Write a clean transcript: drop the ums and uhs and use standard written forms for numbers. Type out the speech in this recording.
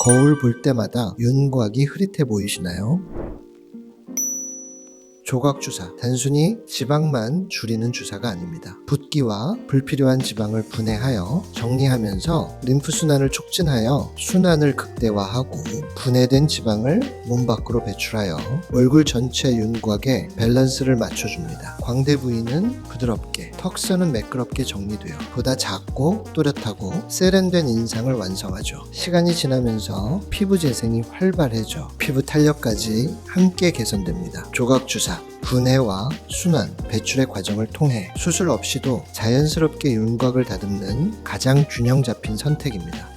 거울 볼 때마다 윤곽이 흐릿해 보이시나요? 조각주사, 단순히 지방만 줄이는 주사가 아닙니다. 붓기와 불필요한 지방을 분해하여 정리하면서 림프순환을 촉진하여 순환을 극대화하고 분해된 지방을 몸 밖으로 배출하여 얼굴 전체 윤곽에 밸런스를 맞춰줍니다. 광대 부위는 부드럽게, 턱선은 매끄럽게 정리되어 보다 작고 또렷하고 세련된 인상을 완성하죠. 시간이 지나면서 피부 재생이 활발해져 피부 탄력까지 함께 개선됩니다. 조각주사, 분해와 순환, 배출의 과정을 통해 수술 없이도 자연스럽게 윤곽을 다듬는 가장 균형 잡힌 선택입니다.